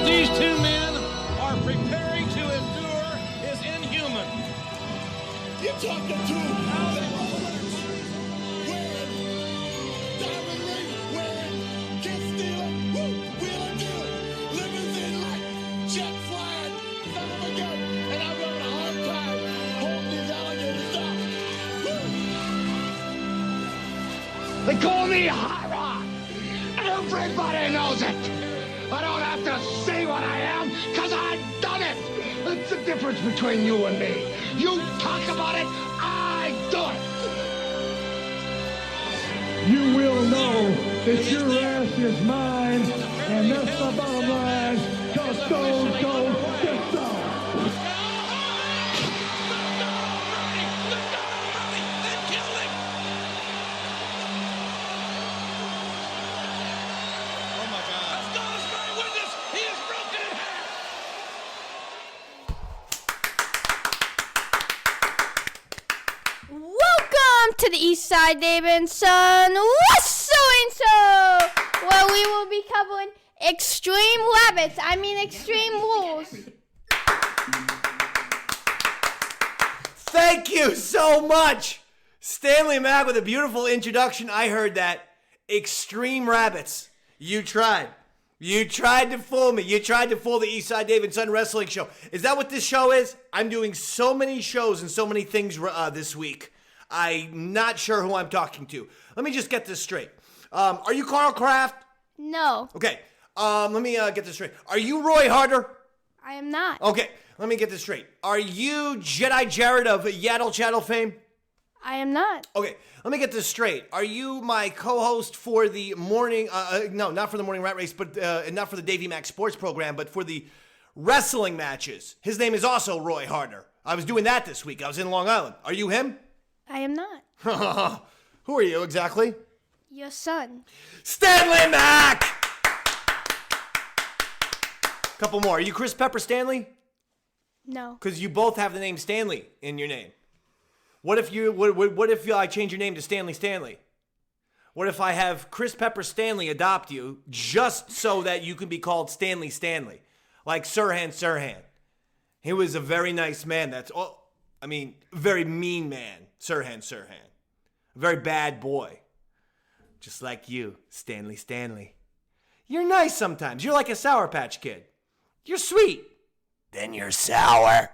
What these two men are preparing to endure is inhuman. You're talking to diamond ring wearing, kiss stealing, wheeling dealing, limousine like, jet flying, son of a gun, and I'm having a hard time holding these alligators down. They call me Hot Rod. Everybody knows it. I don't have to say what I am, because I've done it. That's the difference between you and me. You talk about it, I do it. You will know that your ass is mine, and that's the bottom line. Just go, get some. To the East Side, Dave and Son, what's so and so? Well, we will be covering extreme extreme rules. Thank you so much, Stanley Mac, with a beautiful introduction. I heard that. Extreme Rabbits. You tried. You tried to fool me. You tried to fool the East Side Dave and Son Wrestling Show. Is that what this show is? I'm doing so many shows and so many things this week. I'm not sure who I'm talking to. Let me just get this straight. Are you Carl Kraft? No. Okay. Let me get this straight. Are you Roy Harder? I am not. Okay. Let me get this straight. Are you Jedi Jared of Yaddle Chattel fame? I am not. Okay. Let me get this straight. Are you my co-host for the morning, no, not for the morning rat race, but not for the Davey Mac sports program, but for the wrestling matches? His name is also Roy Harder. I was doing that this week. I was in Long Island. Are you him? I am not. Who are you exactly? Your son. Stanley Mac! Couple more. Are you Chris Pepper Stanley? No. Because you both have the name Stanley in your name. What if I change your name to Stanley Stanley? What if I have Chris Pepper Stanley adopt you just so that you can be called Stanley Stanley? Like Sirhan. He was a very nice man. Very mean man. Sirhan. A very bad boy. Just like you, Stanley Stanley. You're nice sometimes. You're like a Sour Patch Kid. You're sweet. Then you're sour.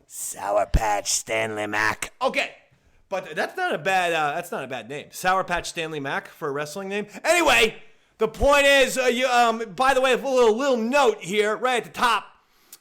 Sour Patch Stanley Mac. Okay, but that's not a bad name. Sour Patch Stanley Mac for a wrestling name. Anyway, the point is, by the way, a little note here right at the top.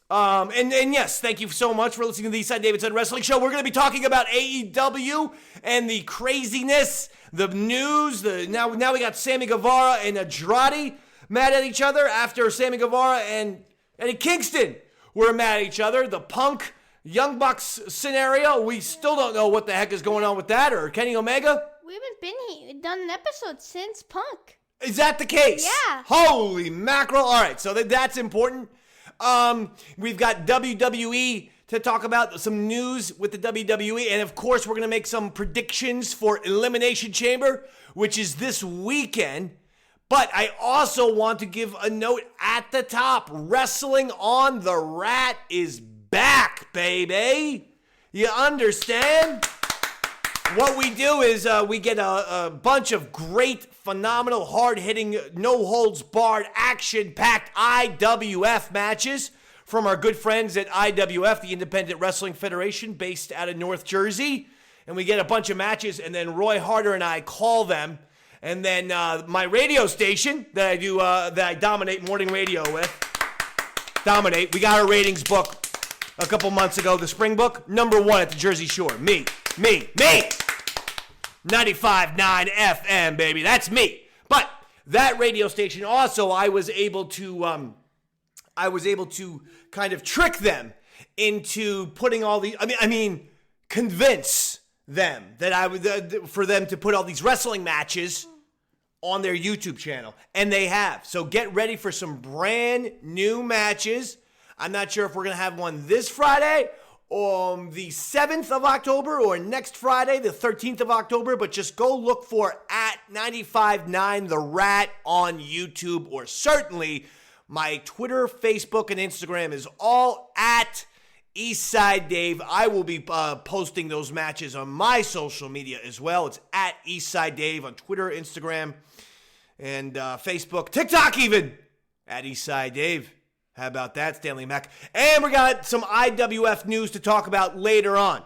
And yes, thank you so much for listening to the East Side Davidson Wrestling Show. We're going to be talking about AEW and the craziness, the news. Now we got Sammy Guevara and Andrade mad at each other after Sammy Guevara and Eddie Kingston were mad at each other. The Punk Young Bucks scenario, we still don't know what the heck is going on with that, or Kenny Omega. We haven't done an episode since Punk. Is that the case? Yeah. Holy mackerel. All right, so that's important. We've got WWE to talk about, some news with the WWE, and of course we're going to make some predictions for Elimination Chamber, which is this weekend. But I also want to give a note at the top. Wrestling on the Rat is back, baby. You understand? What we do is we get a bunch of great, phenomenal, hard-hitting, no-holds-barred, action-packed IWF matches from our good friends at IWF, the Independent Wrestling Federation, based out of North Jersey. And we get a bunch of matches, and then Roy Harder and I call them. And then my radio station that I do, that I dominate morning radio with, we got our ratings book a couple months ago, the spring book, #1 at the Jersey Shore. Me. 95.9 FM, baby. That's me. But that radio station also, I was able to kind of trick them into putting all the, convince them that I would, for them to put all these wrestling matches on their YouTube channel. And they have. So get ready for some brand new matches. I'm not sure if we're going to have one this Friday on the 7th of October or next Friday, the 13th of October, but just go look for at 95.9 The Rat on YouTube, or certainly My Twitter, Facebook, and Instagram is all at Eastside Dave. I will be posting those matches on my social media as well. It's at Eastside Dave on Twitter, Instagram, and Facebook, TikTok even, at Eastside Dave. How about that, Stanley Mac? And we got some IWF news to talk about later on.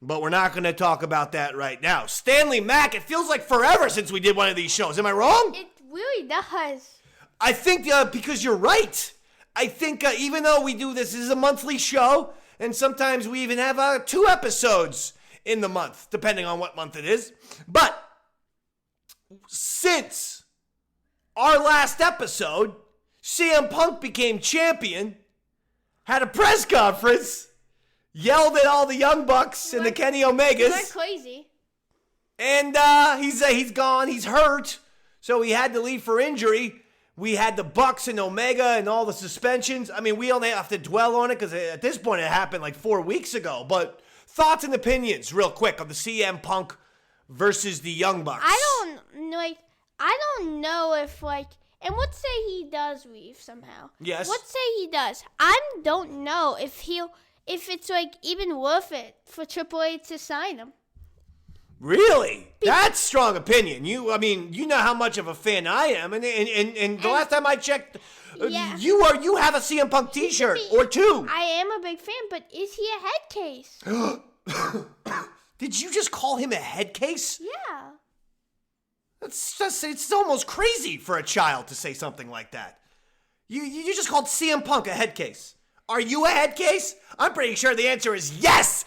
But we're not going to talk about that right now. Stanley Mac, it feels like forever since we did one of these shows. Am I wrong? It really does. I think because you're right. I think even though we do this is a monthly show, and sometimes we even have 2 episodes in the month, depending on what month it is. But since our last episode, CM Punk became champion, had a press conference, yelled at all the Young Bucks and the Kenny Omegas. You're crazy. And he's gone. He's hurt. So he had to leave for injury. We had the Bucks and Omega and all the suspensions. I mean, we only have to dwell on it because at this point it happened like 4 weeks ago. But thoughts and opinions real quick on the CM Punk versus the Young Bucks. I don't know if and let's say he does leave somehow. Yes. Let's say he does. I don't know if it's even worth it for Triple H to sign him. Really? That's strong opinion. You know how much of a fan I am, and the last time I checked, yeah. you have a CM Punk T-shirt or 2. I am a big fan, but is he a head case? Did you just call him a head case? Yeah. It's almost crazy for a child to say something like that. You just called CM Punk a head case. Are you a head case? I'm pretty sure the answer is yes.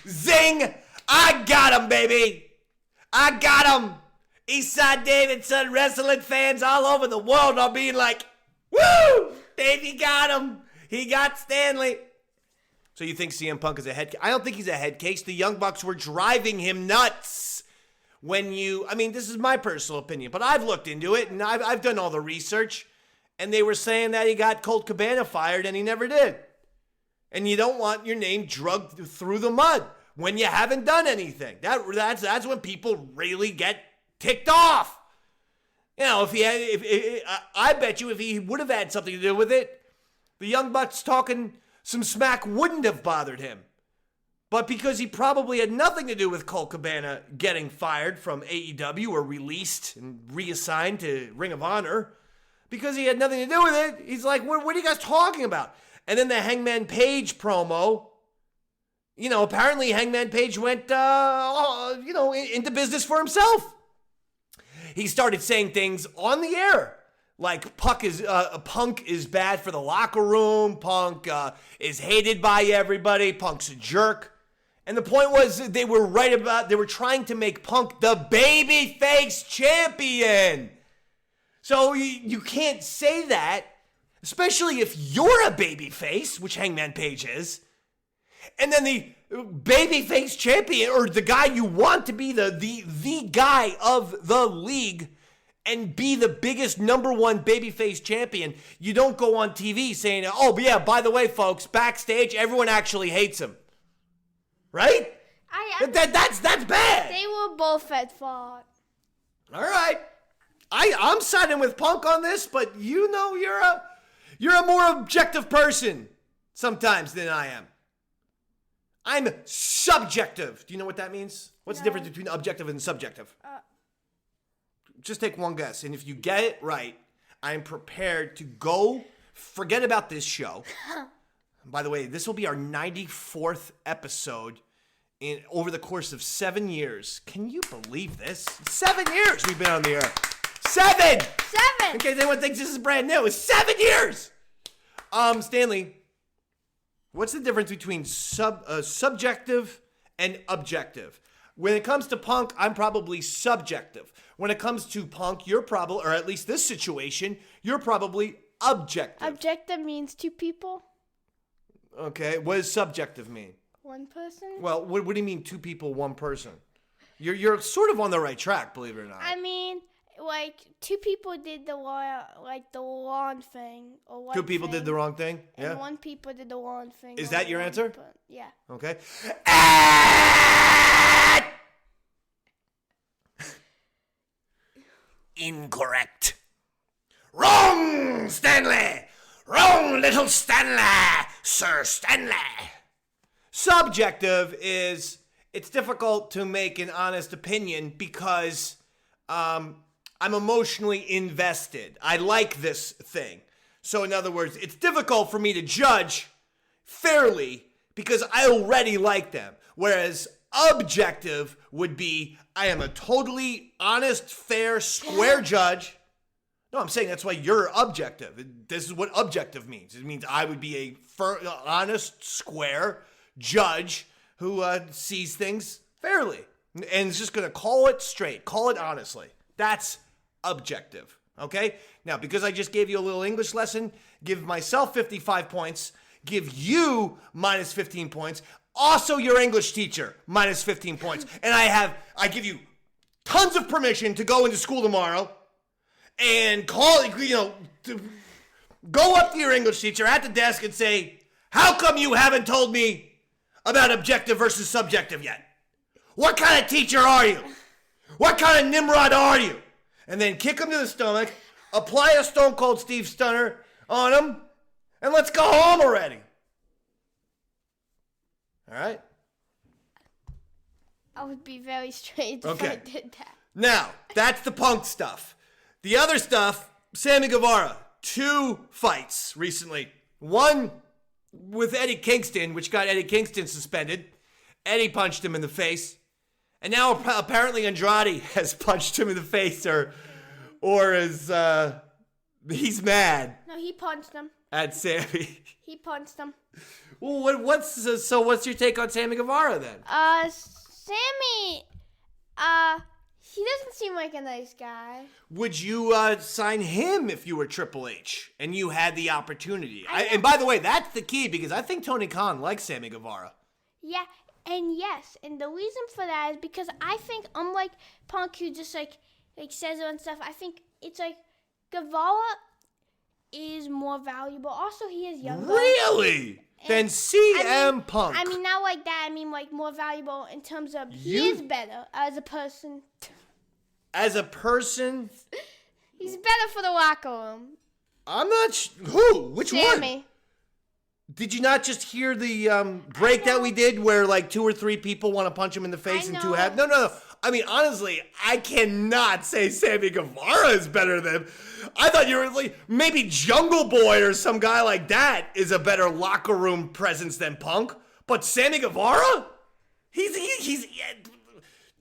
Zing! I got him, baby. I got him. Eastside Davidson wrestling fans all over the world are being like, woo! Davey got him. He got Stanley. So you think CM Punk is a head case? I don't think he's a head case. The Young Bucks were driving him nuts. This is my personal opinion, but I've looked into it, and I've done all the research, and they were saying that he got Colt Cabana fired, and he never did. And you don't want your name drugged through the mud when you haven't done anything. That's when people really get ticked off. You know, I bet you if he would have had something to do with it, the Young Bucks talking some smack wouldn't have bothered him. But because he probably had nothing to do with Colt Cabana getting fired from AEW or released and reassigned to Ring of Honor, because he had nothing to do with it, he's like, what are you guys talking about? And then the Hangman Page promo, apparently Hangman Page went, into business for himself. He started saying things on the air, like Punk is bad for the locker room. Punk is hated by everybody. Punk's a jerk. And the point was they were trying to make Punk the babyface champion. So you can't say that, especially if you're a babyface, which Hangman Page is. And then the babyface champion, or the guy you want to be the guy of the league and be the biggest number 1 babyface champion, you don't go on TV saying, oh yeah, by the way, folks, backstage, everyone actually hates him. Right? That's bad. They were both at fault. All right. I'm siding with Punk on this, but you're a more objective person sometimes than I am. I'm subjective. Do you know what that means? What's the difference between objective and subjective? Just take one guess, and if you get it right, I'm prepared to forget about this show. By the way, this will be our 94th episode over the course of 7 years. Can you believe this? 7 years we've been on the air. 7! In case anyone thinks this is brand new, it's 7 years! Stanley, what's the difference between subjective and objective? When it comes to Punk, I'm probably subjective. When it comes to Punk, you're probably, or at least this situation, you're probably objective. Objective means 2 people. Okay, what does subjective mean? 1 person. Well, what do you mean 2 people, 1 person? You're sort of on the right track, believe it or not. I mean, 2 people did the wrong thing, or 2 people did the wrong thing. Yeah. And 1 people did the wrong thing. Is that your answer? Yeah. Okay. Incorrect. Wrong, Stanley! Wrong, little Stanley! Sir Stanley! Subjective is, it's difficult to make an honest opinion because I'm emotionally invested. I like this thing. So in other words, it's difficult for me to judge fairly because I already like them. Whereas objective would be, I am a totally honest, fair, square judge. No, I'm saying that's why you're objective. This is what objective means. It means I would be a honest, square judge who sees things fairly and is just going to call it straight, call it honestly. That's objective, okay? Now, because I just gave you a little English lesson, give myself 55 points, give you minus 15 points, also your English teacher minus 15 points, and I give you tons of permission to go into school tomorrow and call, to go up to your English teacher at the desk and say, how come you haven't told me about objective versus subjective yet? What kind of teacher are you? What kind of Nimrod are you? And then kick him to the stomach, apply a Stone Cold Steve Stunner on him, and let's go home already. All right? I would be very strange if I did that. Now, that's the Punk stuff. The other stuff, Sammy Guevara, 2 fights recently. One with Eddie Kingston, which got Eddie Kingston suspended. Eddie punched him in the face. And now apparently Andrade has punched him in the face or is, he's mad. No, he punched him. At Sammy. He punched him. Well, what's your take on Sammy Guevara then? Sammy, he doesn't seem like a nice guy. Would you sign him if you were Triple H and you had the opportunity? And by the way, that's the key because I think Tony Khan likes Sammy Guevara. Yeah, and yes, and the reason for that is because I think unlike Punk who just like says it and stuff, I think it's like Guevara is more valuable. Also, he is younger. Really? Than CM Punk. I mean, not like that. I mean, like, more valuable in terms of he is better as a person. As a person? He's better for the locker room. I'm not who? Which one? Sammy. Did you not just hear the break that we did where like 2 or 3 people want to punch him in the face and 2 have? No. I mean, honestly, I cannot say Sammy Guevara is better than. I thought you were like maybe Jungle Boy or some guy like that is a better locker room presence than Punk. But Sammy Guevara, he's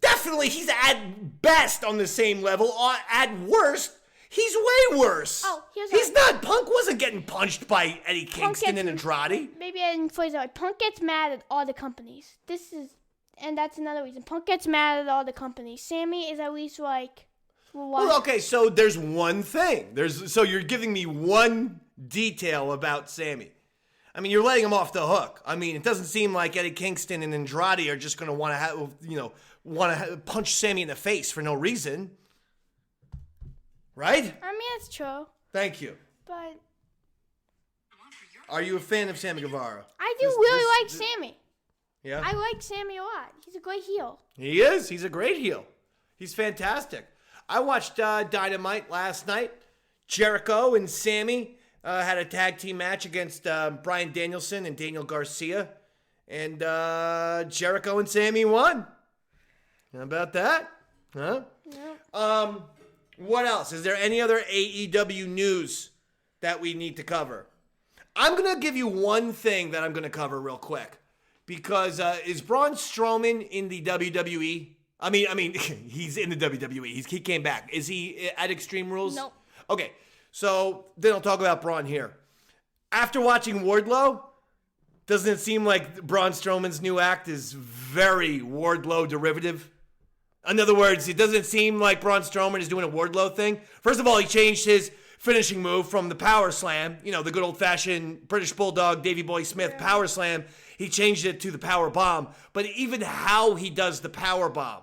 definitely he's at best on the same level. At worst, he's way worse. Oh, he's not. Punk wasn't getting punched by Eddie Kingston and Andrade. Maybe I didn't phrase it right. Punk gets mad at all the companies. And that's another reason. Punk gets mad at all the companies. Sammy is at least like, what? Well, okay, so there's one thing. So you're giving me one detail about Sammy. I mean, you're letting him off the hook. I mean, it doesn't seem like Eddie Kingston and Andrade are just going to want to punch Sammy in the face for no reason. Right? I mean, it's true. Thank you. But are you a fan of Sammy Guevara? I do really like Sammy. Yeah? I like Sammy a lot. He's a great heel. He is. He's a great heel. He's fantastic. I watched Dynamite last night. Jericho and Sammy had a tag team match against Bryan Danielson and Daniel Garcia. And Jericho and Sammy won. How about that? Huh? Yeah. What else? Is there any other AEW news that we need to cover? I'm going to give you one thing that I'm going to cover real quick. Because is Braun Strowman in the WWE? I mean, he's in the WWE. He came back. Is he at Extreme Rules? Nope. Okay, so then I'll talk about Braun here. After watching Wardlow, doesn't it seem like Braun Strowman's new act is very Wardlow derivative? In other words, it doesn't seem like Braun Strowman is doing a Wardlow thing. First of all, he changed his finishing move from the power slam, the good old-fashioned British Bulldog, Davey Boy Smith power slam. He changed it to the power bomb. But even how he does the power bomb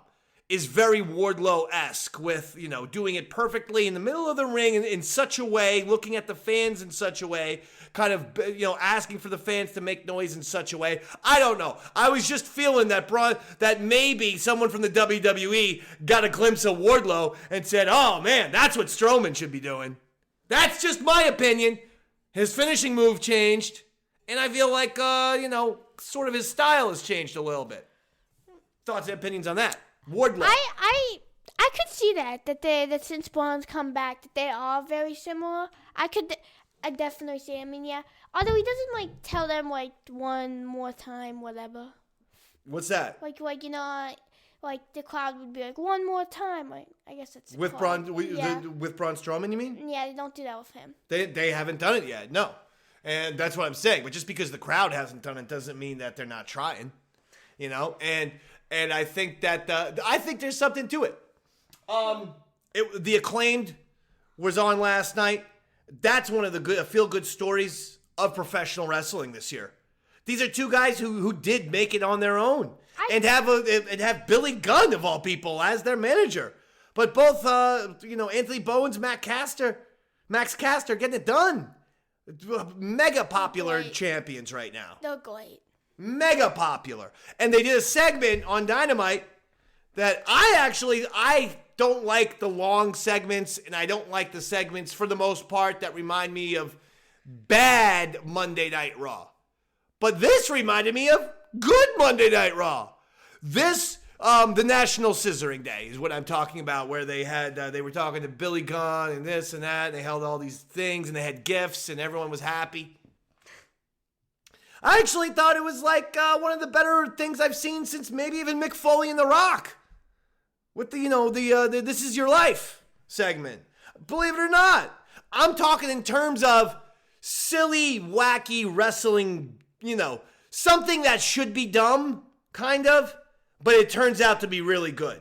is very Wardlow-esque with, doing it perfectly in the middle of the ring in such a way, looking at the fans in such a way, kind of, asking for the fans to make noise in such a way. I don't know. I was just feeling that maybe someone from the WWE got a glimpse of Wardlow and said, oh, man, that's what Strowman should be doing. That's just my opinion. His finishing move changed, and I feel like, sort of his style has changed a little bit. Thoughts and opinions on that? Wardlow. I could see that since Braun's come back, that they are very similar. I definitely see. I mean, yeah. Although he doesn't tell them one more time, whatever. What's that? Like the crowd would be one more time. I guess that's with Braun. With Braun Strowman, you mean? Yeah, they don't do that with him. They haven't done it yet. No, and that's what I'm saying. But just because the crowd hasn't done it doesn't mean that they're not trying. And I think that I think there's something to it. The Acclaimed was on last night. That's one of the feel-good stories of professional wrestling this year. These are two guys who did make it on their own and have Billy Gunn of all people as their manager. But both Anthony Bowens, Max Caster getting it done. Mega popular champions right now. They're great. Mega popular. And they did a segment on Dynamite that I don't like the long segments, and I don't like the segments for the most part that remind me of bad Monday Night Raw. But this reminded me of good Monday Night Raw. This, the National Scissoring Day is what I'm talking about, where they were talking to Billy Gunn and this and that, and they held all these things, and they had gifts, and everyone was happy. I actually thought it was one of the better things I've seen since maybe even Mick Foley and The Rock. With the This Is Your Life segment. Believe it or not. I'm talking in terms of silly, wacky wrestling, something that should be dumb, kind of, but it turns out to be really good.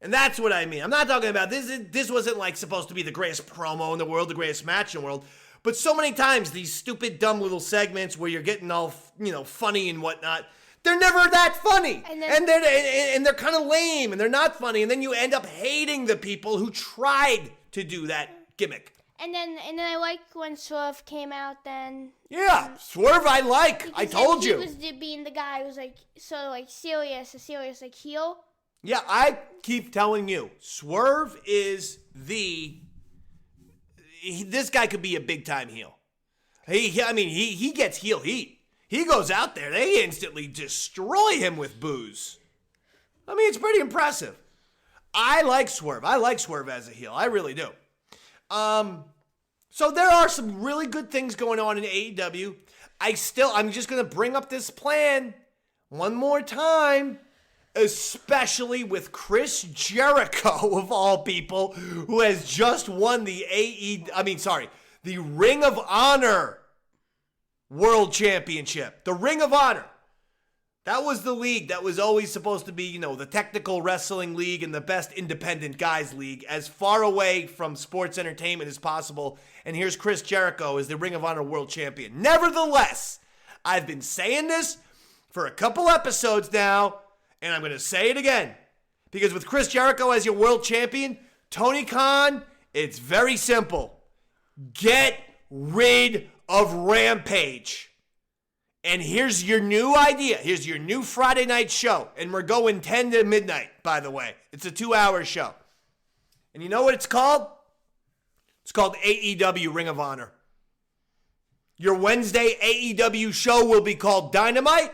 And that's what I mean. I'm not talking about this wasn't supposed to be the greatest promo in the world, the greatest match in the world. But so many times, these stupid, dumb little segments where you're getting all, funny and whatnot, they're never that funny. And they're kind of lame, and they're not funny. And then you end up hating the people who tried to do that gimmick. And then I like when Swerve came out then. Yeah, Swerve I like. I told you. He was being the guy who was sort of serious, a serious heel. Yeah, I keep telling you, Swerve is this guy could be a big-time heel. He gets heel heat. He goes out there, they instantly destroy him with booze. It's pretty impressive. I like Swerve. I like Swerve as a heel. I really do. So there are some really good things going on in AEW. I'm just going to bring up this plan one more time, especially with Chris Jericho, of all people, who has just won the Ring of Honor World Championship. The Ring of Honor. That was the league that was always supposed to be, the technical wrestling league and the best independent guys league, as far away from sports entertainment as possible. And here's Chris Jericho as the Ring of Honor World Champion. Nevertheless, I've been saying this for a couple episodes now, and I'm going to say it again. Because with Chris Jericho as your world champion, Tony Khan, it's very simple. Get rid of Rampage. And here's your new idea. Here's your new Friday night show. And we're going 10 to midnight, by the way. It's a 2-hour show. And you know what it's called? It's called AEW Ring of Honor. Your Wednesday AEW show will be called Dynamite.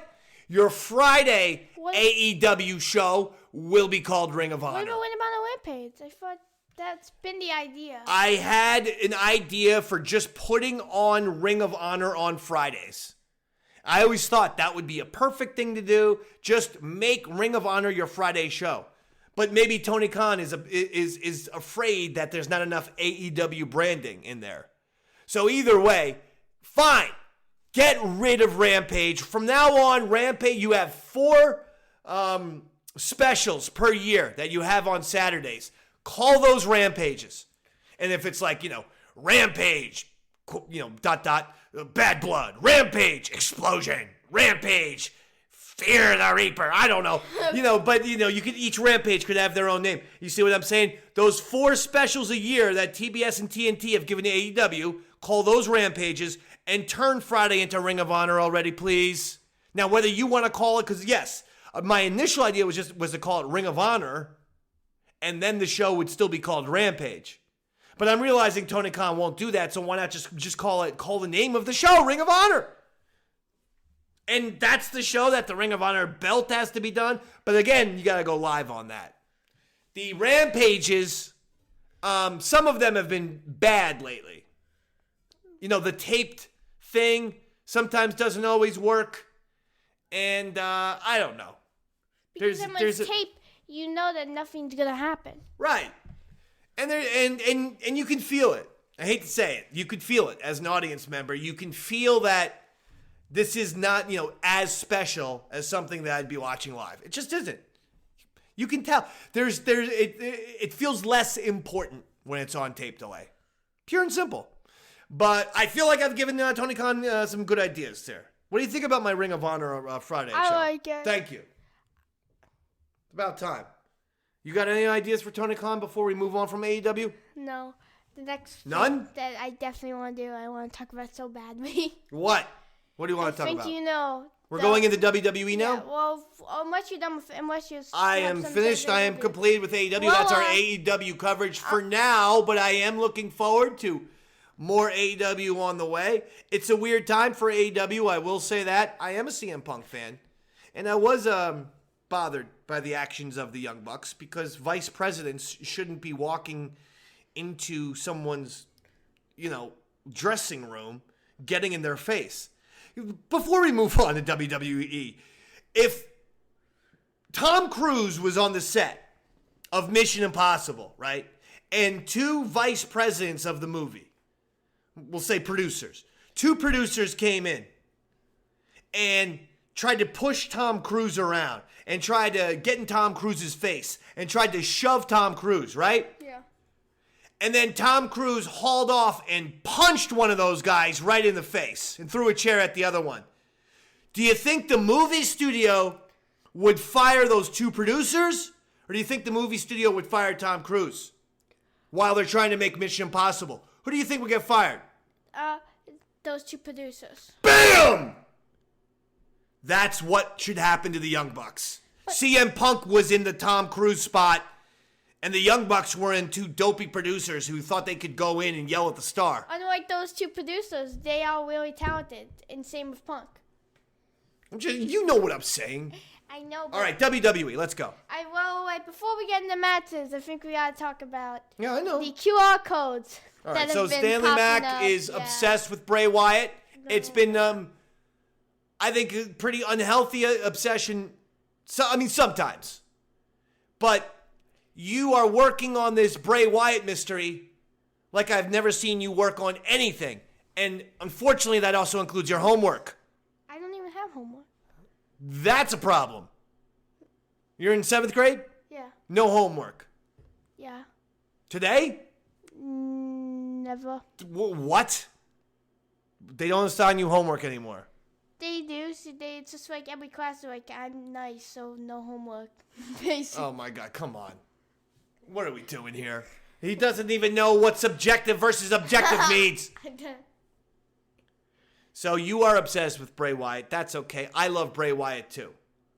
Your Friday AEW show will be called Ring of Honor. What about a Rampage? I thought that's been the idea. I had an idea for just putting on Ring of Honor on Fridays. I always thought that would be a perfect thing to do. Just make Ring of Honor your Friday show. But maybe Tony Khan is afraid that there's not enough AEW branding in there. So either way, fine. Get rid of Rampage. From now on, Rampage, you have 4 specials per year that you have on Saturdays. Call those Rampages. And if it's Rampage, Bad Blood, Rampage, Explosion, Rampage, Fear the Reaper, I don't know. Each Rampage could have their own name. You see what I'm saying? Those 4 specials a year that TBS and TNT have given to AEW, call those Rampages, and turn Friday into Ring of Honor already, please. Now, whether you want to call it, because yes, my initial idea was to call it Ring of Honor, and then the show would still be called Rampage. But I'm realizing Tony Khan won't do that, so why not just call the name of the show Ring of Honor? And that's the show that the Ring of Honor belt has to be done. But again, you got to go live on that. The Rampages, some of them have been bad lately. You know, the taped thing sometimes doesn't always work. And I don't know. Because when it's tape, you know that nothing's going to happen. Right. And you can feel it. I hate to say it. You could feel it as an audience member. You can feel that this is not, as special as something that I'd be watching live. It just isn't. You can tell. It feels less important when it's on tape delay. Pure and simple. But I feel like I've given Tony Khan some good ideas there. What do you think about my Ring of Honor Friday show? I like it. Thank you. It's about time. You got any ideas for Tony Khan before we move on from AEW? No. The next None? that I definitely want to do, I want to talk about so badly. What? What do you want to talk about? I think We're going into WWE now? Yeah, well, unless you're done with I am finished. I am complete with AEW. Well, that's our AEW coverage for now, but I am looking forward to more AEW on the way. It's a weird time for AEW, I will say that. I am a CM Punk fan, and I was bothered by the actions of the Young Bucks because vice presidents shouldn't be walking into someone's, dressing room, getting in their face. Before we move on to WWE, if Tom Cruise was on the set of Mission Impossible, right, and two vice presidents of the movie, we'll say producers, two producers came in and tried to push Tom Cruise around and tried to get in Tom Cruise's face and tried to shove Tom Cruise, right? Yeah. And then Tom Cruise hauled off and punched one of those guys right in the face and threw a chair at the other one. Do you think the movie studio would fire those two producers? Or do you think the movie studio would fire Tom Cruise while they're trying to make Mission Impossible? Who do you think would get fired? Those two producers. BAM! That's what should happen to the Young Bucks. CM Punk was in the Tom Cruise spot, and the Young Bucks were in two dopey producers who thought they could go in and yell at the star. Unlike those two producers, they are really talented, and same with Punk. You know what I'm saying. I know. All right, WWE, let's go. Before we get into matches, I think we gotta talk about the QR codes. All right, so Stanley Mac is obsessed with Bray Wyatt. It's been, I think, a pretty unhealthy obsession. Sometimes. But you are working on this Bray Wyatt mystery like I've never seen you work on anything. And unfortunately, that also includes your homework. I don't even have homework. That's a problem. You're in 7th grade? Yeah. No homework. Yeah. Today? Never. What? They don't assign you homework anymore. They do. So it's just like every class, I'm nice, so no homework. Basically. Oh my God, come on. What are we doing here? He doesn't even know what subjective versus objective means. So you are obsessed with Bray Wyatt. That's okay. I love Bray Wyatt too.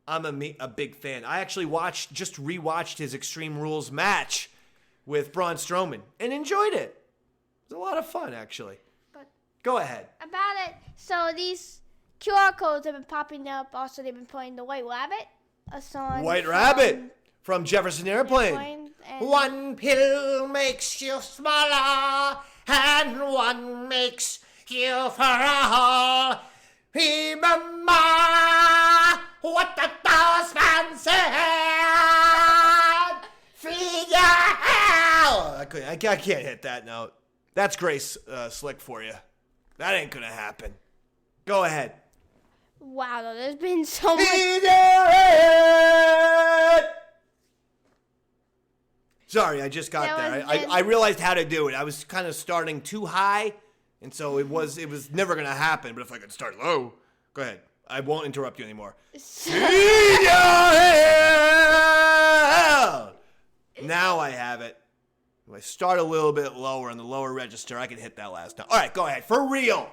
I'm a big fan. I actually just rewatched his Extreme Rules match with Braun Strowman and enjoyed it. It was a lot of fun, actually. But go ahead. About it, so these QR codes have been popping up. Also, they've been playing the White Rabbit, a song. White Rabbit from Jefferson Airplane. One pill makes you smaller, and one makes you for all. Remember what the Bossman said. Feed your hell. I can't hit that note. That's Grace Slick for you. That ain't gonna happen. Go ahead. Wow, there's been so much. Sorry, I just got there. I realized how to do it. I was kind of starting too high, and so it was never gonna happen. But if I could start low, go ahead. I won't interrupt you anymore. Now I have it. If I start a little bit lower in the lower register, I can hit that last note. All right, go ahead. For real.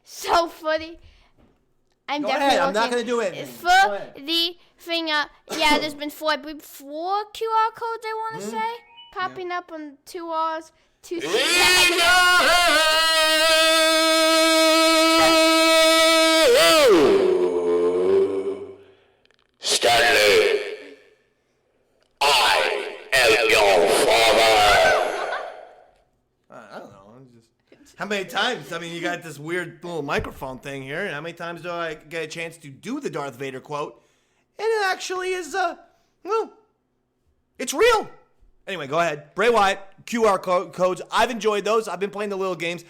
So funny. I'm go definitely ahead. I'm not going to do it. For the thing, there's been four QR codes, I want to say, popping up on 2 R's, 2 C's. Stanley, I am your father. I don't know. How many times? I mean, you got this weird little microphone thing here. And how many times do I get a chance to do the Darth Vader quote? And it actually is, well, it's real. Anyway, go ahead. Bray Wyatt, QR codes. I've enjoyed those. I've been playing the little games.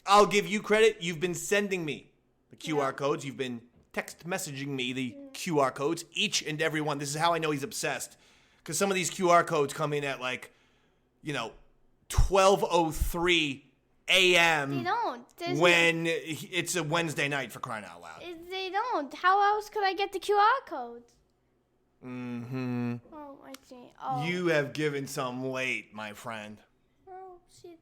I'll give you credit. You've been sending me the QR codes. You've been text messaging me the QR codes, each and every one. This is how I know he's obsessed. Because some of these QR codes come in at 12:03 a.m. They don't. When it's a Wednesday night, for crying out loud. They don't. How else could I get the QR codes? Mm-hmm. Oh, I see. Oh. You have given some late, my friend. Oh, see,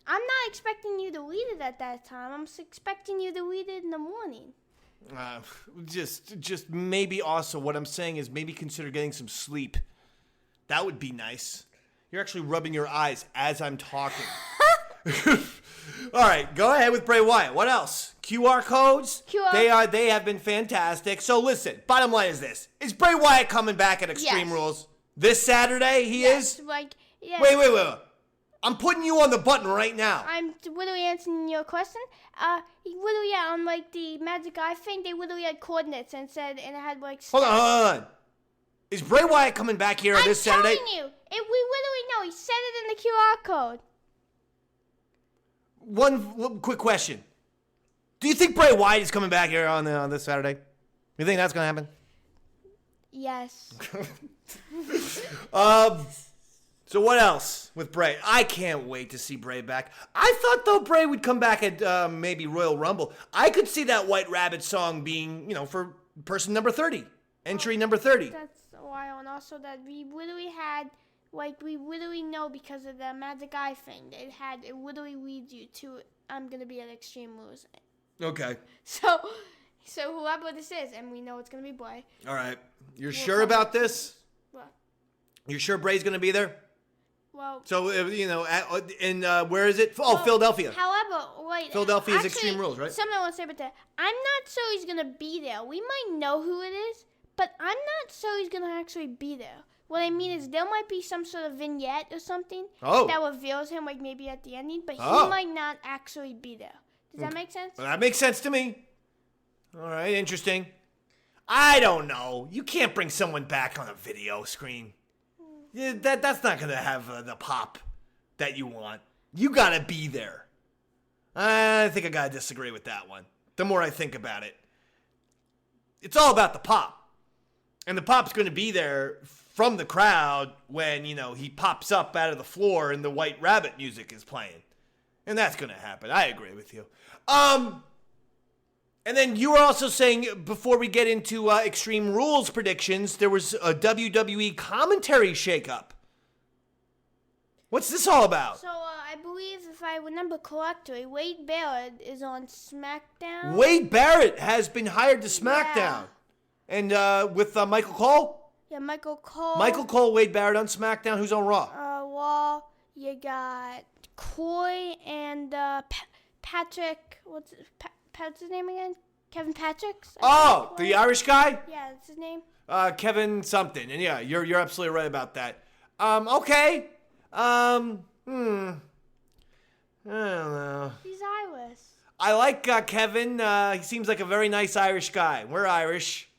I'm not expecting you to read it at that time. I'm expecting you to read it in the morning. Just maybe also what I'm saying is maybe consider getting some sleep. That would be nice. You're actually rubbing your eyes as I'm talking. All right, go ahead with Bray Wyatt. What else? QR codes? They have been fantastic. So listen, bottom line is this. Is Bray Wyatt coming back at Extreme Rules? This Saturday he is? Yes. Wait. I'm putting you on the button right now. I'm literally answering your question. Literally, on the Magic Eye thing, they literally had coordinates and said, and it had Hold on. Is Bray Wyatt coming back here this Saturday? I'm telling you. We literally know. He said it in the QR code. One quick question. Do you think Bray Wyatt is coming back here on this Saturday? You think that's going to happen? Yes. So what else with Bray? I can't wait to see Bray back. I thought, though, Bray would come back at maybe Royal Rumble. I could see that White Rabbit song being, for person number 30. Entry number 30. That's a while. And also that we literally had, we literally know because of the Magic Eye thing. It literally leads you to, I'm going to be at Extreme Rules. Okay. So whoever this is, and we know it's going to be Bray. All right. You're sure about this? What? You're sure Bray's going to be there? Well. So, where is it? Oh, Philadelphia. However, Philadelphia's Extreme Rules, right? Something I want to say about that. I'm not sure he's going to be there. We might know who it is, but I'm not sure he's going to actually be there. What I mean is there might be some sort of vignette or something that reveals him, maybe at the ending, but he might not actually be there. Does that make sense? Well, that makes sense to me. All right, interesting. I don't know. You can't bring someone back on a video screen. Yeah, that's not going to have the pop that you want. You got to be there. I think I got to disagree with that one. The more I think about it. It's all about the pop. And the pop's going to be there from the crowd when, he pops up out of the floor and the White Rabbit music is playing. And that's going to happen. I agree with you. And then you were also saying, before we get into Extreme Rules predictions, there was a WWE commentary shakeup. What's this all about? So, I believe, if I remember correctly, Wade Barrett is on SmackDown. Wade Barrett has been hired to SmackDown. Yeah. And with Michael Cole? Yeah, Michael Cole. Michael Cole, Wade Barrett on SmackDown. Who's on Raw? Raw, you got Coy and Patrick. What's his name again? Kevin Patrick's. The Irish guy? Yeah, that's his name. Kevin something. And yeah, you're absolutely right about that. Okay. I don't know. He's Irish. I like Kevin. He seems like a very nice Irish guy. We're Irish.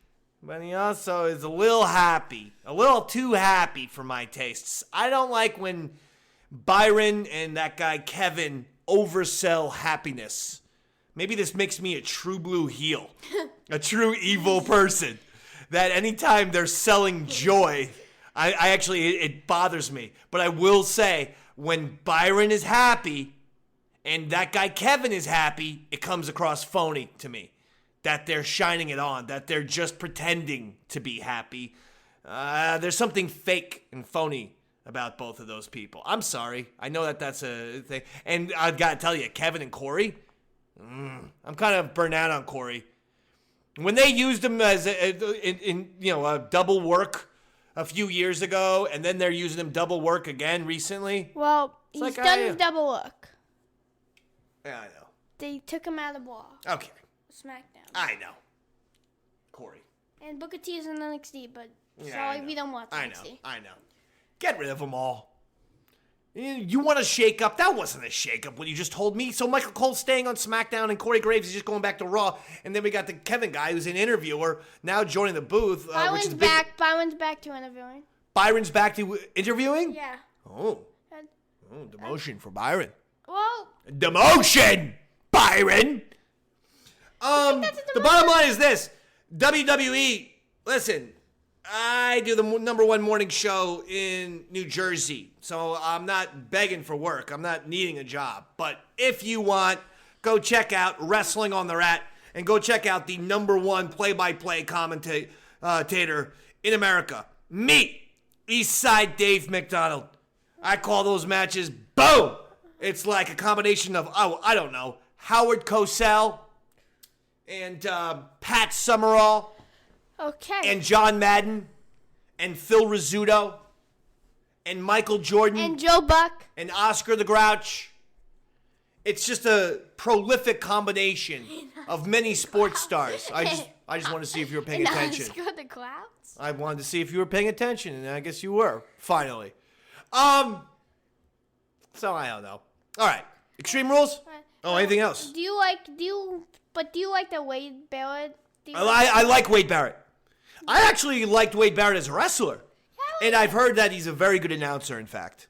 But he also is a little happy. A little too happy for my tastes. I don't like when Byron and that guy Kevin oversell happiness. Maybe this makes me a true blue heel. A true evil person. That anytime they're selling joy, I actually, it bothers me. But I will say, when Byron is happy and that guy Kevin is happy, it comes across phony to me. That they're shining it on. That they're just pretending to be happy. There's something fake and phony about both of those people. I'm sorry. I know that's a thing. And I've got to tell you, Kevin and Corey, I'm kind of burnt out on Corey. When they used him as a double work a few years ago, and then they're using him double work again recently. Well, he's like done his double look. Yeah, I know. They took him out of Raw. Okay. SmackDown. I know. Corey. And Booker T is in NXT, but Yeah, sorry, we don't watch NXT. I know. Get rid of them all. You want a shake-up? That wasn't a shake-up, what you just told me. So Michael Cole's staying on SmackDown, and Corey Graves is just going back to Raw. And then we got the Kevin guy, who's an interviewer, now joining the booth. Byron's back. Byron's back to interviewing. Byron's back to interviewing? Yeah. Oh, demotion for Byron. Well, Demotion, Byron. The bottom line is this: WWE. Listen, I do the number one morning show in New Jersey, so I'm not begging for work. I'm not needing a job. But if you want, go check out Wrestling on the Rat and go check out the number one play-by-play commentator in America. Me, Eastside Dave McDonald. I call those matches boom. It's like a combination of, I don't know, Howard Cosell and Pat Summerall. okay. And John Madden, and Phil Rizzuto, and Michael Jordan, And Joe Buck. and Oscar the Grouch. It's just a prolific combination of many sports stars. I just want to see if you were paying attention. And Oscar the Clouds. I wanted to see if you were paying attention, and I guess you were, finally. So I don't know. All right. Extreme Rules? Oh, anything else? Do you like the Wade Barrett? I like Wade Barrett. I actually liked Wade Barrett as a wrestler. And I've heard that he's a very good announcer, in fact.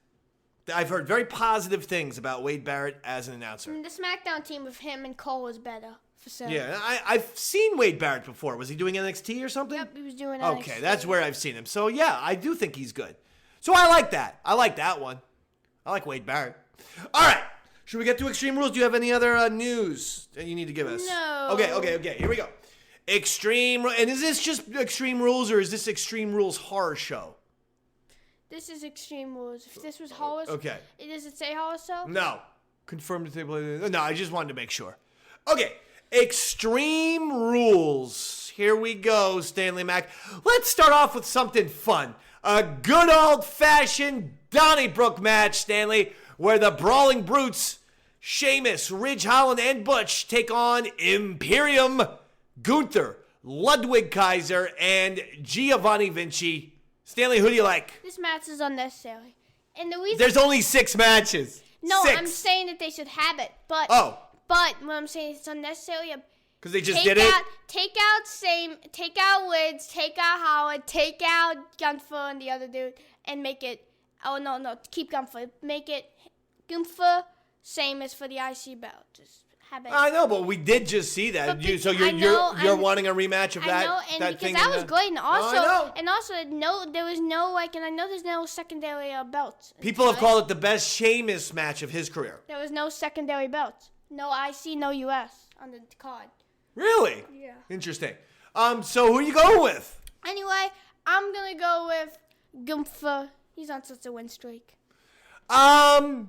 I've heard very positive things about Wade Barrett as an announcer. The SmackDown team with him and Cole was better. For sure. Yeah, I've seen Wade Barrett before. Was he doing NXT or something? Yep, he was doing NXT. Okay, that's where I've seen him. So, yeah, I do think he's good. So I like that. I like that one. I like Wade Barrett. All right. Should we get to Extreme Rules? Do you have any other news that you need to give us? No. Okay. Here we go. Extreme, and is this just Extreme Rules or is this Extreme Rules horror show? This is Extreme Rules. If this was horror, Okay. Does it say horror show? No. Confirmed to table. No, I just wanted to make sure. Okay. Extreme Rules. Here we go, Stanley Mac. Let's start off with something fun. A good old-fashioned Donnybrook match, Stanley, where the Brawling Brutes, Sheamus, Ridge Holland, and Butch take on Imperium, Gunther, Ludwig Kaiser, and Giovanni Vinci. Stanley, who do you like? This match is unnecessary. And the reason There's only 6 matches. No, 6. I'm saying that they should have it. But But what I'm saying is it's unnecessary. Because they just did it? Take out Lids, take out Howard, take out Gunther and the other dude, and make it. Oh no, keep Gunther. Make it Gunther, Sheamus for the IC belt. Just have it. I know, but we did just see that. But So you're wanting a rematch of that? I know, and that because thing that was great, and also, there was no and I know there's no secondary belt. People have called it the best Sheamus match of his career. There was no secondary belt. No IC, no US on the card. Really? Yeah. Interesting. So who are you going with? Anyway, I'm gonna go with Gunther. He's on such a win streak. No.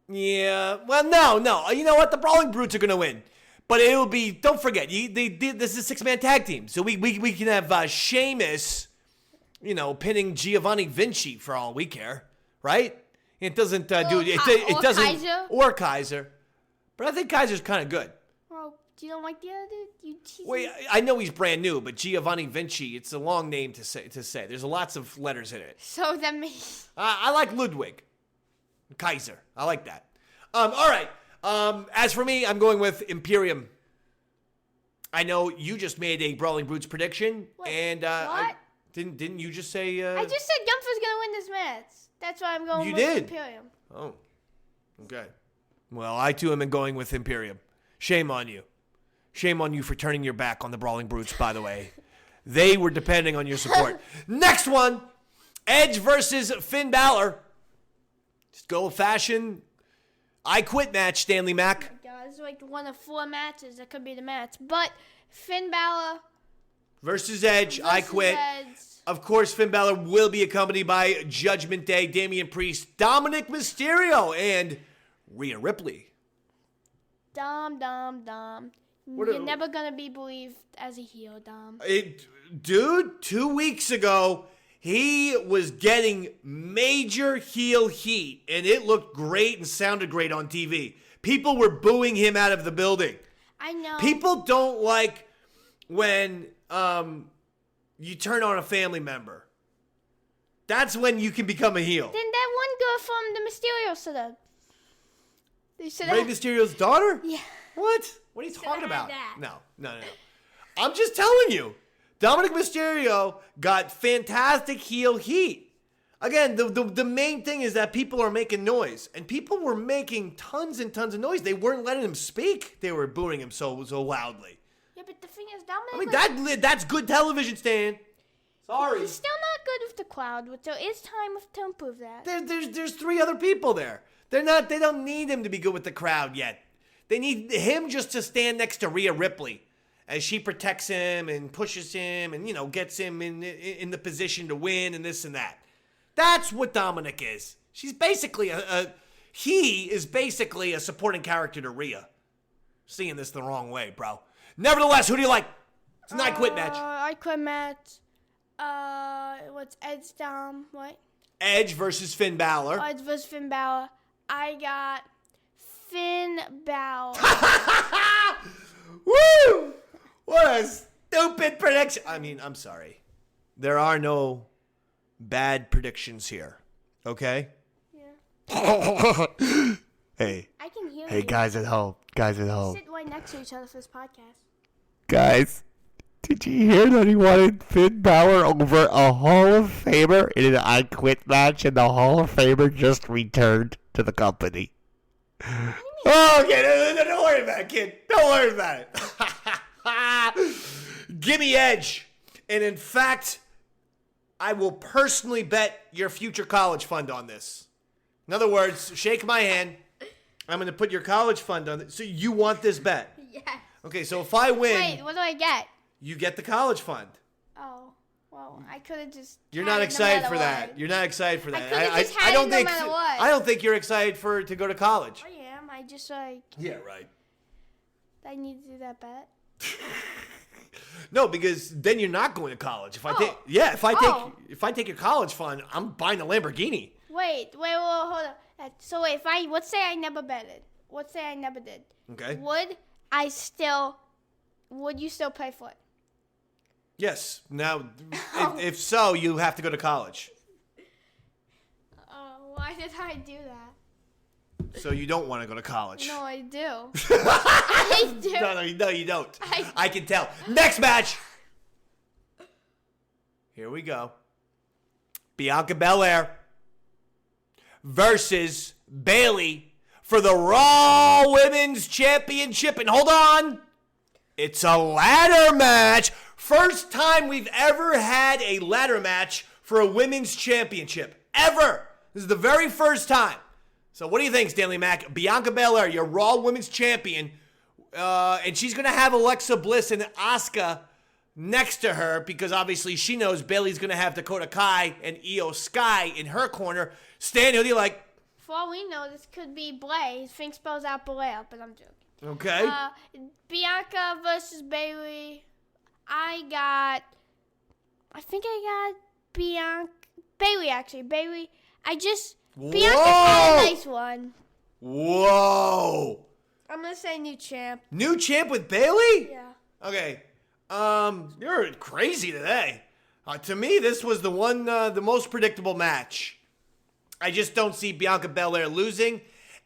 You know what? The Brawling Brutes are gonna win, but it'll be. Don't forget, this is a 6-man tag team, so we can have Sheamus, pinning Giovanni Vinci for all we care, right? It doesn't it doesn't Kaiser? or Kaiser, but I think Kaiser's kind of good. Well, you don't like the other dude? Wait, I know he's brand new, but Giovanni Vinci, it's a long name to say. There's lots of letters in it. So that means I like Ludwig. Kaiser. I like that. All right. As for me, I'm going with Imperium. I know you just made a Brawling Brutes prediction. What? And What? didn't you just say... I just said Gunther's going to win this match. That's why I'm going You with did? Imperium. Oh. Okay. Well, I too am going with Imperium. Shame on you. Shame on you for turning your back on the Brawling Brutes, by the way. They were depending on your support. Next one. Edge versus Finn Balor. Just go old-fashioned. I quit match, Stanley Mac. God, it's like one of 4 matches that could be the match. But Finn Balor versus Edge. I quit. Edge. Of course, Finn Balor will be accompanied by Judgment Day, Damian Priest, Dominic Mysterio, and Rhea Ripley. Dom. You're never going to be believed as a heel, Dom. Dude, 2 weeks ago, he was getting major heel heat, and it looked great and sounded great on TV. People were booing him out of the building. I know. People don't like when you turn on a family member. That's when you can become a heel. Then that one girl from the Mysterio stood up. Rey Mysterio's daughter? Yeah. What? What are you Should've talking had about? that. No. I'm just telling you. Dominic Mysterio got fantastic heel heat. Again, the main thing is that people are making noise. And people were making tons and tons of noise. They weren't letting him speak. They were booing him so loudly. Yeah, but the thing is, Dominic... That's good television, Stan. Sorry. He's still not good with the crowd, so it's time to improve that. There's 3 other people there. They don't need him to be good with the crowd yet. They need him just to stand next to Rhea Ripley as she protects him and pushes him and, gets him in the position to win and this and that. That's what Dominic is. She's basically he is basically a supporting character to Rhea. Seeing this the wrong way, bro. Nevertheless, who do you like? It's a I Quit match. I Quit match. What's Edge Dom? What? Edge versus Finn Balor. Edge versus Finn Balor. I got Finn Balor. Woo! What a stupid prediction. I mean, I'm sorry. There are no bad predictions here. Okay? Yeah. Hey. I can hear you. Hey, guys at home. Sit right next to each other for this podcast. Guys, did you hear that he wanted Finn Balor over a Hall of Famer in an I Quit match, and the Hall of Famer just returned to the company? Oh, okay, don't worry about it, kid. Don't worry about it. Give me Edge. And in fact, I will personally bet your future college fund on this. In other words, shake my hand. I'm going to put your college fund on it. So you want this bet? Yes. Okay, so if I win... Wait, what do I get? You get the college fund. Oh, well, I could have just... You're not excited for that. You're not excited for that. I could have just had it no matter what. I don't think you're excited to go to college. I am. I just, Yeah, right. I need to do that bet. No, because then you're not going to college. If I take your college fund, I'm buying a Lamborghini. Wait, hold on. So wait, let's say I never betted. Let's say I never did. Okay. Would you still pay for it? Yes. Now, if so, you have to go to college. Why did I do that? So you don't want to go to college. No, I do. I do. No, you don't. I can tell. Next match. Here we go. Bianca Belair versus Bayley for the Raw Women's Championship. And hold on. It's a ladder match. First time we've ever had a ladder match for a women's championship. Ever. This is the very first time. So what do you think, Stanley Mac? Bianca Belair, your Raw Women's Champion. And she's going to have Alexa Bliss and Asuka next to her because obviously she knows Bayley's going to have Dakota Kai and Io Sky in her corner. Stan, who do you like? For all we know, this could be Bray. Fink spells out Belair, but I'm joking. Okay. Bianca versus Bayley. I think I got Bayley, actually. Bayley. Bianca's had a nice one. Whoa. I'm going to say new champ. New champ with Bayley? Yeah. Okay. You're crazy today. To me, this was the most predictable match. I just don't see Bianca Belair losing.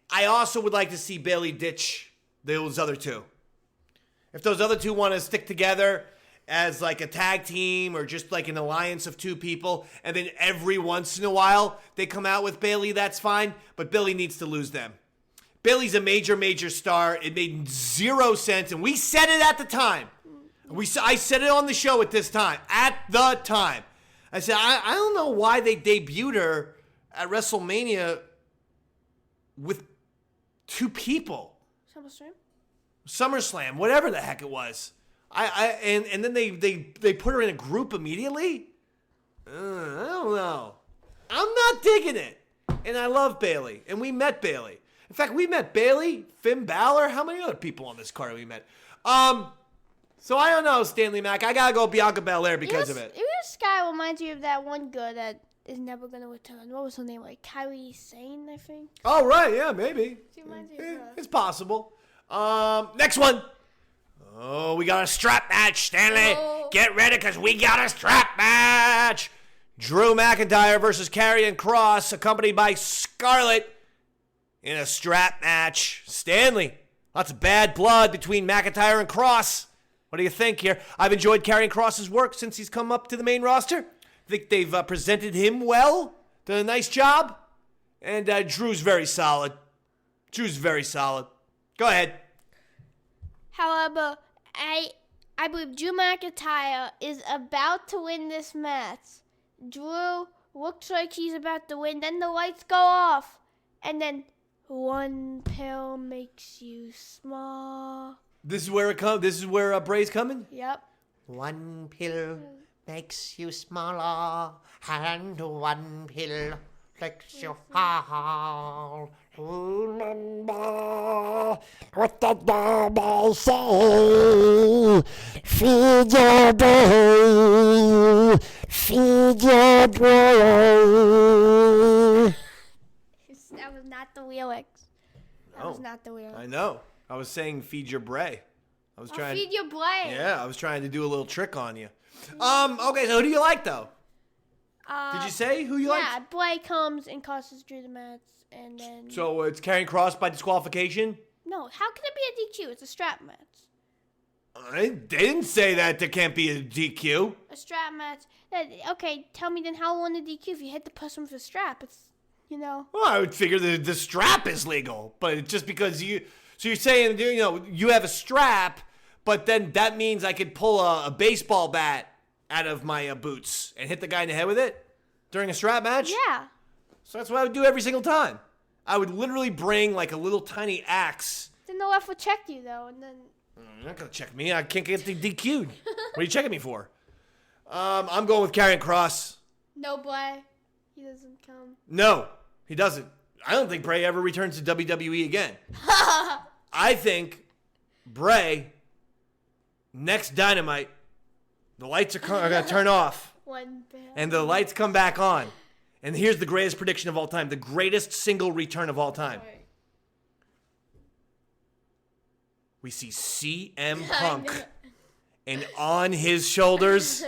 I also would like to see Bayley ditch those other two. If those other two want to stick together as like a tag team or just like an alliance of two people, and then every once in a while they come out with Bayley, that's fine. But Bayley needs to lose them. Bayley's a major star. It made zero sense, and we said it at the time. I said it on the show at this time. At the time. I said, I don't know why they debuted her at WrestleMania with two people. SummerSlam, whatever the heck it was. And then they put her in a group immediately? I don't know. I'm not digging it. And I love Bayley. And we met Bayley. In fact, we met Bayley, Finn Balor. How many other people on this card have we met? So I don't know, Stanley Mac. I gotta go Bianca Belair because of it. This guy reminds me of that one girl that is never gonna return. What was her name? Like Kylie Sane, I think. Oh right, yeah, maybe. She reminds me of her. It's possible. Next one. Oh, we got a strap match, Stanley. Oh. Get ready, because we got a strap match. Drew McIntyre versus Karrion Kross, accompanied by Scarlett, in a strap match. Stanley, lots of bad blood between McIntyre and Kross. What do you think here? I've enjoyed Karrion Kross's work since he's come up to the main roster. I think they've presented him well. Done a nice job. And Drew's very solid. Go ahead. However, I believe Drew McIntyre is about to win this match. Drew looks like he's about to win. Then the lights go off. And then one pill makes you small. This is where it comes. This is where Bray's coming? Yep. One pill makes you smaller, and one pill makes you fall. Remember what the Bible say. Feed your boy, feed your boy. That was not the lyrics. That was No. not the lyrics. I know. I was saying feed your Bray. I was trying. Feed your brain. Yeah, I was trying to do a little trick on you. Okay, so who do you like though? Did you say who you like? Yeah, Bray comes and costs Drew the match, and then... So it's Karrion Kross by disqualification? No, how can it be a DQ? It's a strap match. They didn't say that there can't be a DQ. A strap match. Okay, tell me then how will win a DQ if you hit the person with a strap? It's, Well, I would figure the strap is legal, but it's just because you... So you're saying, you have a strap, but then that means I could pull a baseball bat out of my boots and hit the guy in the head with it during a strap match? Yeah. So that's what I would do every single time. I would literally bring like a little tiny axe. Then the ref will check you, though, and then... You're not going to check me. I can't get DQ'd. What are you checking me for? I'm going with Karrion Kross. No, Bray. He doesn't come. No, he doesn't. I don't think Bray ever returns to WWE again. I think Bray, next Dynamite, the lights are going to turn off. And the lights come back on. And here's the greatest prediction of all time. The greatest single return of all time. Right. We see CM Punk. And on his shoulders,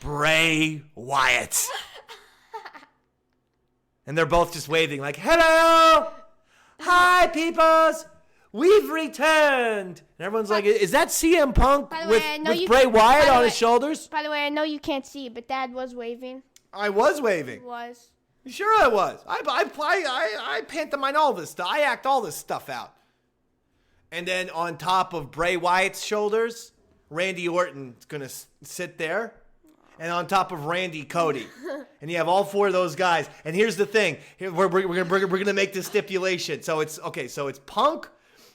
Bray Wyatt. And they're both just waving like, hello! Hi, peoples! We've returned! And everyone's like, is that CM Punk with Bray Wyatt on his shoulders? By the way, I know you can't see, but Dad was waving. I was waving. He was. Sure I was. I pantomime all this stuff. I act all this stuff out. And then on top of Bray Wyatt's shoulders, Randy Orton's going to sit there. And on top of Randy, Cody. And you have all four of those guys. And here's the thing. We're going to make this stipulation. So it's Punk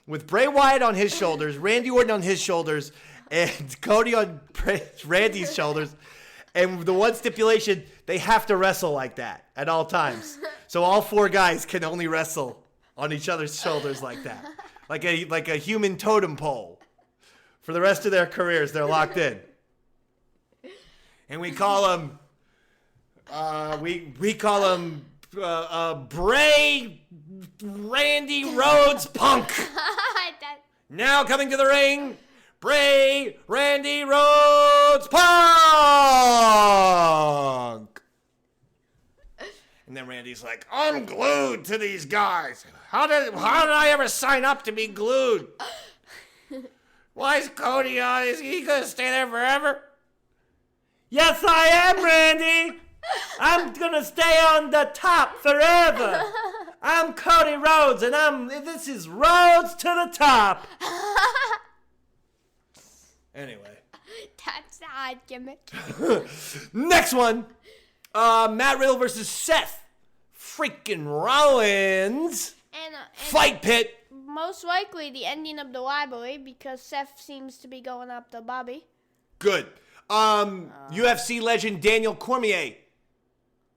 with Bray Wyatt on his shoulders, Randy Orton on his shoulders, and Cody on Randy's shoulders. And the one stipulation, they have to wrestle like that at all times. So all four guys can only wrestle on each other's shoulders like that. Like a human totem pole. For the rest of their careers, they're locked in. And we call him, we call him Bray Randy Rhodes Punk. Now coming to the ring, Bray Randy Rhodes Punk. And then Randy's like, I'm glued to these guys. How did I ever sign up to be glued? Why is Cody on? Is he gonna stay there forever? Yes, I am, Randy. I'm gonna stay on the top forever. I'm Cody Rhodes, and this is Rhodes to the top. Anyway. That's the odd gimmick. Next one. Matt Riddle versus Seth freaking Rollins. And Fight pit. most likely the ending of the rivalry because Seth seems to be going after Bobby. Good. UFC legend Daniel Cormier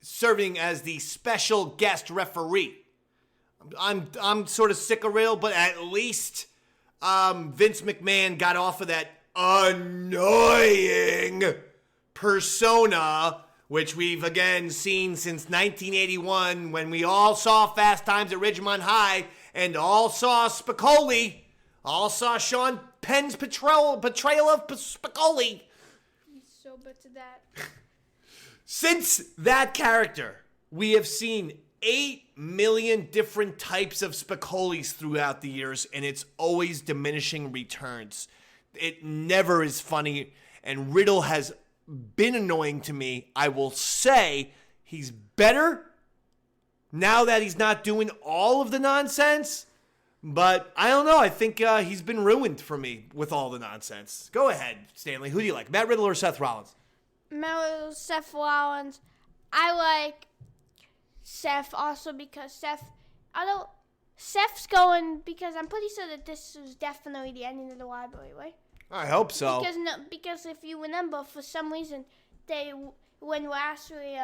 serving as the special guest referee. I'm sort of sick of Riddle, but at least Vince McMahon got off of that annoying persona, which we've again seen since 1981 when we all saw Fast Times at Ridgemont High and all saw Spicoli, all saw Sean Penn's portrayal of Spicoli. He's so bitter that. Since that character, we have seen 8 million different types of Spicolis throughout the years, and it's always diminishing returns. It never is funny, and Riddle has been annoying to me. I will say he's better now that he's not doing all of the nonsense, but I don't know. I think he's been ruined for me with all the nonsense. Go ahead, Stanley. Who do you like, Matt Riddle or Seth Rollins? Seth Rollins. I like Seth also because Seth's going because I'm pretty sure that this was definitely the ending of the rivalry, right? I hope so. Because if you remember, for some reason, when Lashley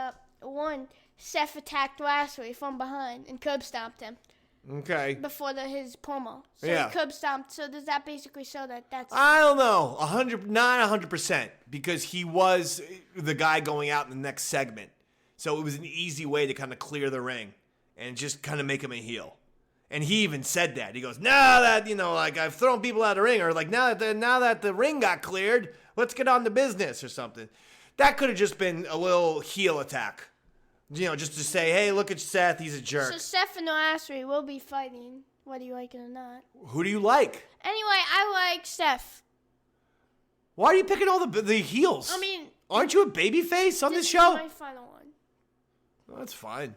won, Seth attacked Lashley from behind and curb stomped him. Okay. Before his promo. So yeah. He curb stomped. So does that basically show that's... I don't know. Not 100%. Because he was the guy going out in the next segment. So it was an easy way to kind of clear the ring. And just kind of make him a heel. And he even said that. He goes, now that, I've thrown people out of the ring. Or like, now that the ring got cleared, let's get on to business or something. That could have just been a little heel attack. Just to say, hey, look at Seth, he's a jerk. So Seth and Lashley will be fighting, whether you like it or not. Who do you like? Anyway, I like Seth. Why are you picking all the heels? I mean... Aren't you a babyface on this show? This is my final one. Well, that's fine.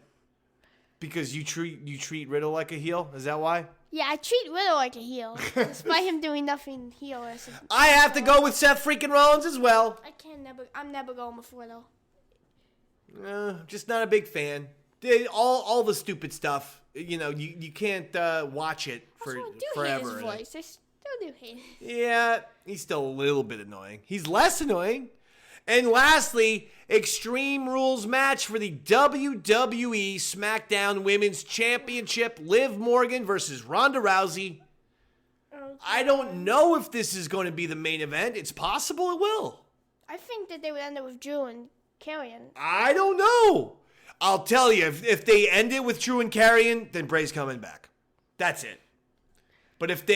Because you treat Riddle like a heel? Is that why? Yeah, I treat Riddle like a heel. Despite him doing nothing heel. I have to go with Seth freaking Rollins as well. I'm never going with Riddle. Just not a big fan. All the stupid stuff, you can't watch it forever. Hate his voice. I still do hate it. Yeah, he's still a little bit annoying. He's less annoying. And lastly, Extreme Rules match for the WWE SmackDown Women's Championship. Liv Morgan versus Ronda Rousey. Okay. I don't know if this is going to be the main event. It's possible it will. I think that they would end it with Drew and Karrion. I don't know. I'll tell you, if they end it with Drew and Karrion, then Bray's coming back. That's it. But if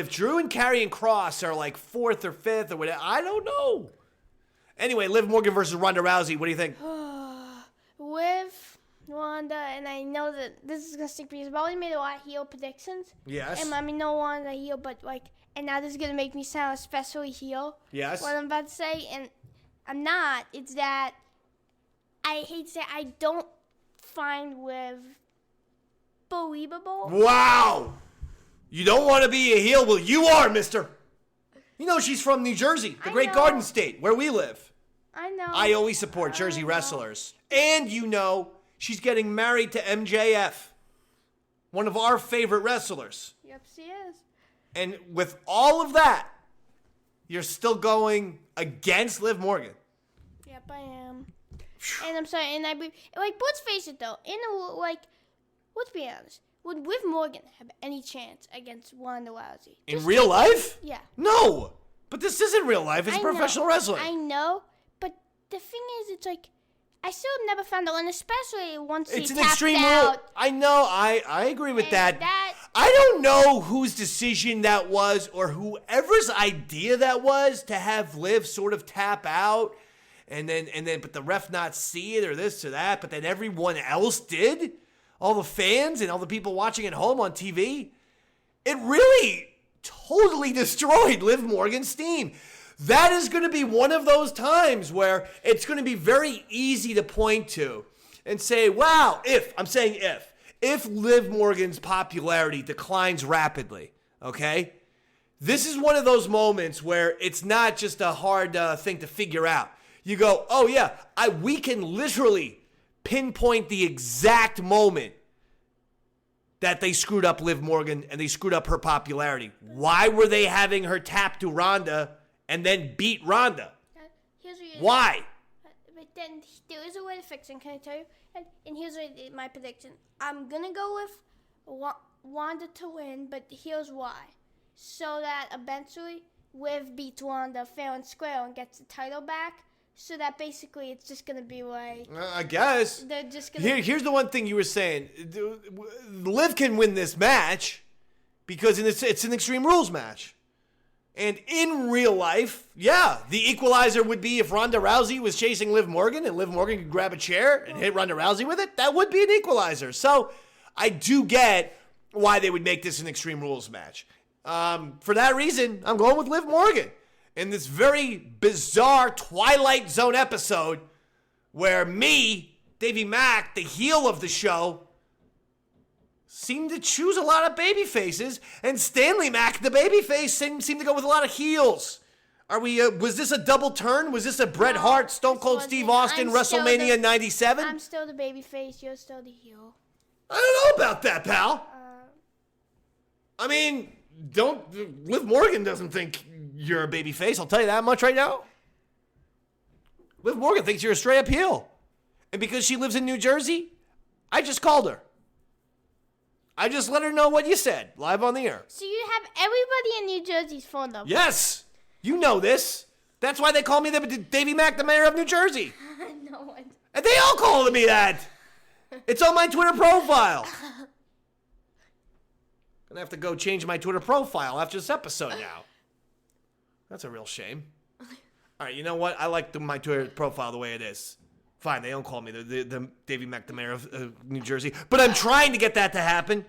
Drew and Karrion Cross are like 4th or 5th or whatever, I don't know. Anyway, Liv Morgan versus Ronda Rousey. What do you think? Liv, Ronda, and I know that this is gonna stick because I've always made a lot of heel predictions. Yes. And I mean, no Ronda heel, but and now this is gonna make me sound especially heel. Yes. What I'm about to say, and I'm not. It's that I hate to say I don't find Liv believable. Wow. You don't want to be a heel? Well, you are, mister. She's from New Jersey, the Great Garden State, where we live. I know. I always support Jersey wrestlers. And she's getting married to MJF, one of our favorite wrestlers. Yep, she is. And with all of that, you're still going against Liv Morgan. Yep, I am. And I'm sorry, and let's face it though, let's be honest. Would Liv Morgan have any chance against Ronda Rousey? In real life? Yeah. No. But this isn't real life. It's professional wrestling. I know. But the thing is, it's I still have never found out, and especially once it's he an tapped extreme out. rule. I know. I agree with that. That. I don't know whose decision that was or whoever's idea that was to have Liv sort of tap out and then but the ref not see it or this or that, but then everyone else did. All the fans and all the people watching at home on TV, it really totally destroyed Liv Morgan's steam. That is going to be one of those times where it's going to be very easy to point to and say, wow, if Liv Morgan's popularity declines rapidly, okay, this is one of those moments where it's not just a hard thing to figure out. You go, oh yeah, we can literally pinpoint the exact moment that they screwed up Liv Morgan and they screwed up her popularity. Why were they having her tap to Ronda and then beat Ronda? Why? But then there is a way to fix it, can I tell you? And here's my prediction. I'm going to go with Ronda to win, but here's why. So that eventually Liv beats Wanda fair and square and gets the title back. So that basically it's just gonna be like. I guess. They're just gonna. Here's the one thing you were saying. Liv can win this match because it's an Extreme Rules match. And in real life, yeah, the equalizer would be if Ronda Rousey was chasing Liv Morgan and Liv Morgan could grab a chair and hit Ronda Rousey with it. That would be an equalizer. So I do get why they would make this an Extreme Rules match. For that reason, I'm going with Liv Morgan. In this very bizarre Twilight Zone episode where me, Davey Mack, the heel of the show, seemed to choose a lot of baby faces, and Stanley Mack, the baby face, seemed to go with a lot of heels. Are we? Was this a double turn? Was this a Bret Hart, Stone Cold Steve Austin, WrestleMania 97? I'm still the baby face, you're still the heel. I don't know about that, pal. I mean, Liv Morgan doesn't think you're a baby face, I'll tell you that much right now. Liv Morgan thinks you're a straight up heel. And because she lives in New Jersey, I just called her. I just let her know what you said, live on the air. So you have everybody in New Jersey's phone number. Yes! You know this. That's why they call me the Davey Mack, the mayor of New Jersey. No one. And they all call me that. It's on my Twitter profile. Gonna have to go change my Twitter profile after this episode now. That's a real shame. All right, you know what? I like my Twitter profile the way it is. Fine, they don't call me the Davey Mack, the mayor of New Jersey. But I'm trying to get that to happen.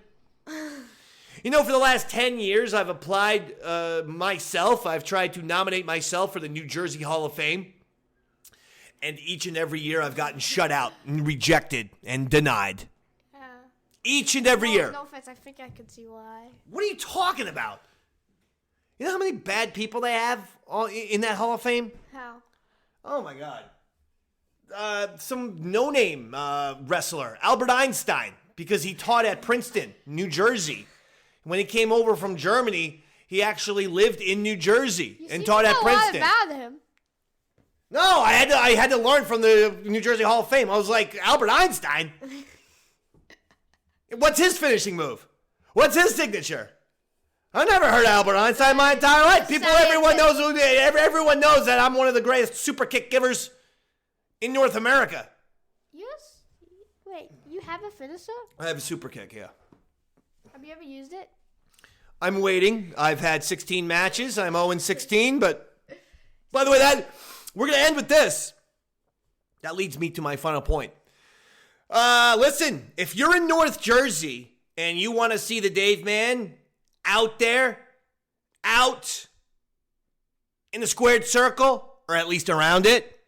You know, for the last 10 years, I've applied myself. I've tried to nominate myself for the New Jersey Hall of Fame. And each and every year, I've gotten shut out and rejected and denied. Each and every year. No offense, I think I could see why. What are you talking about? You know how many bad people they have in that Hall of Fame? How? Oh, my God. Some no-name wrestler, Albert Einstein, because he taught at Princeton, New Jersey. When he came over from Germany, he actually lived in New Jersey and taught at Princeton. You know a lot about him. No, I had to learn from the New Jersey Hall of Fame. I was like, Albert Einstein? What's his finishing move? What's his signature? I never heard of Albert Einstein my entire life. Everyone knows that I'm one of the greatest super kick givers in North America. Yes. Wait, you have a finisher? I have a super kick, yeah. Have you ever used it? I'm waiting. I've had 16 matches. I'm 0-16, but by the way, we're going to end with this. That leads me to my final point. Listen, if you're in North Jersey and you want to see the Dave Man out there, out in the squared circle, or at least around it,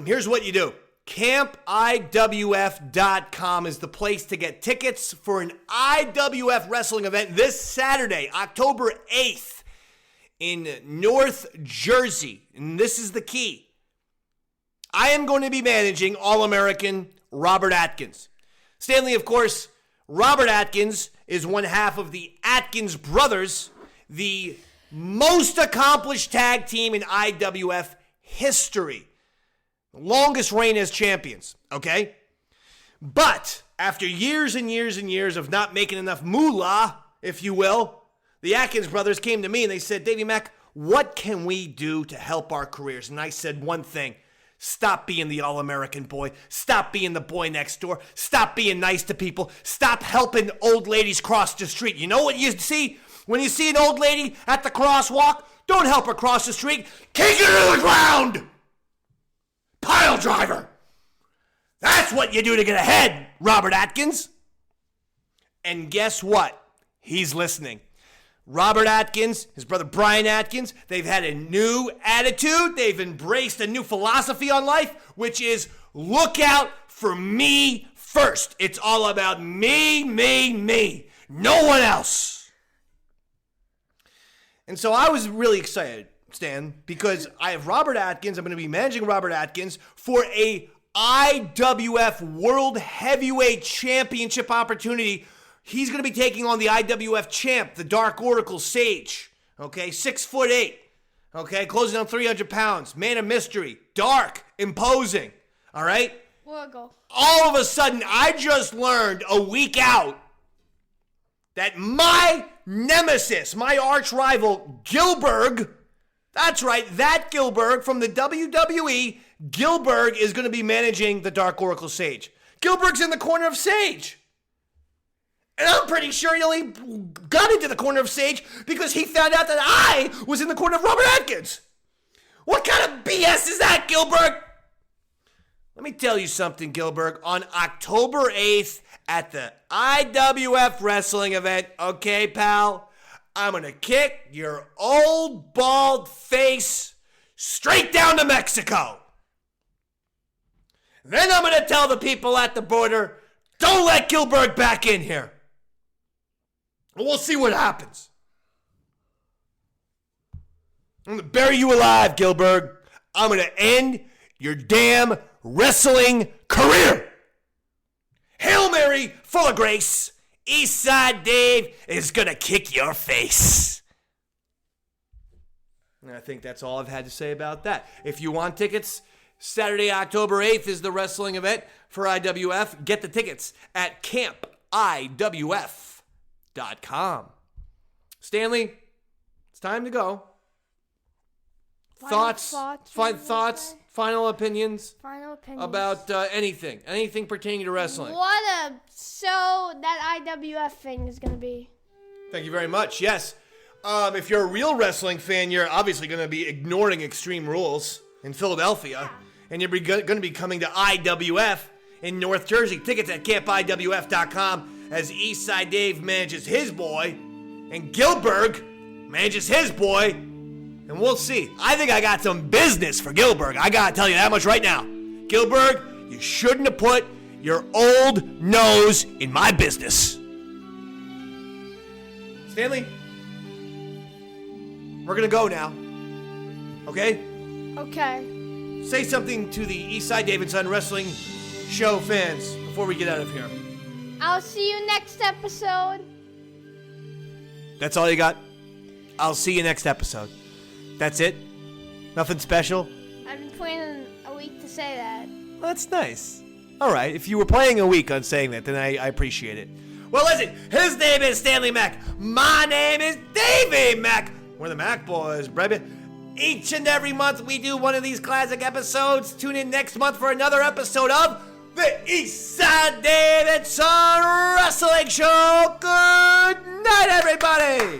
here's what you do. CampIWF.com is the place to get tickets for an IWF wrestling event this Saturday, October 8th in North Jersey. And this is the key. I am going to be managing All-American Robert Atkins. Stanley, of course, Robert Atkins is one half of the Atkins brothers, the most accomplished tag team in IWF history. Longest reign as champions, okay? But after years and years and years of not making enough moolah, if you will, the Atkins brothers came to me and they said, Davey Mack, what can we do to help our careers? And I said one thing. Stop being the all-American boy. Stop being the boy next door. Stop being nice to people. Stop helping old ladies cross the street. You know what you see? When you see an old lady at the crosswalk, don't help her cross the street. Kick her to the ground! Pile driver! That's what you do to get ahead, Robert Atkins. And guess what? He's listening. Robert Atkins, his brother Brian Atkins, they've had a new attitude. They've embraced a new philosophy on life, which is look out for me first. It's all about me, me, me. No one else. And so I was really excited, Stan, because I have Robert Atkins. I'm going to be managing Robert Atkins for a IWF World Heavyweight Championship opportunity. He's going to be taking on the IWF champ, the Dark Oracle Sage. Okay, 6'8". Okay, closing on 300 pounds. Man of mystery. Dark. Imposing. All right? Oracle. All of a sudden, I just learned a week out that my nemesis, my arch rival, Gillberg. That's right, that Gillberg from the WWE. Gillberg is going to be managing the Dark Oracle Sage. Gillberg's in the corner of Sage. And I'm pretty sure he only got into the corner of Sage because he found out that I was in the corner of Robert Atkins. What kind of BS is that, Gillberg? Let me tell you something, Gillberg. On October 8th at the IWF wrestling event, okay, pal? I'm going to kick your old bald face straight down to Mexico. Then I'm going to tell the people at the border, don't let Gillberg back in here. And we'll see what happens. I'm going to bury you alive, Gillberg. I'm going to end your damn wrestling career. Hail Mary, full of grace. Eastside Dave is going to kick your face. And I think that's all I've had to say about that. If you want tickets, Saturday, October 8th is the wrestling event for IWF. Get the tickets at campiwf.com. Stanley, it's time to go. Thoughts, final opinions about anything pertaining to wrestling. What a show that IWF thing is going to be. Thank you very much. Yes. If you're a real wrestling fan, you're obviously going to be ignoring Extreme Rules in Philadelphia. And you're going to be coming to IWF in North Jersey. Tickets at campiwf.com as Eastside Dave manages his boy and Gillberg manages his boy. And we'll see. I think I got some business for Gillberg. I got to tell you that much right now. Gillberg, you shouldn't have put your old nose in my business. Stanley, we're going to go now. Okay? Okay. Say something to the Eastside Dave and Son Wrestling Show fans before we get out of here. I'll see you next episode. That's all you got? I'll see you next episode. That's it? Nothing special? I've been planning a week to say that. Well, that's nice. All right, if you were planning a week on saying that, then I appreciate it. Well, listen, his name is Stanley Mac. My name is Davey Mac. We're the Mac Boyz, baby. Each and every month we do one of these classic episodes. Tune in next month for another episode of the Eastside Dave and Son Wrestling Show. Good night, everybody.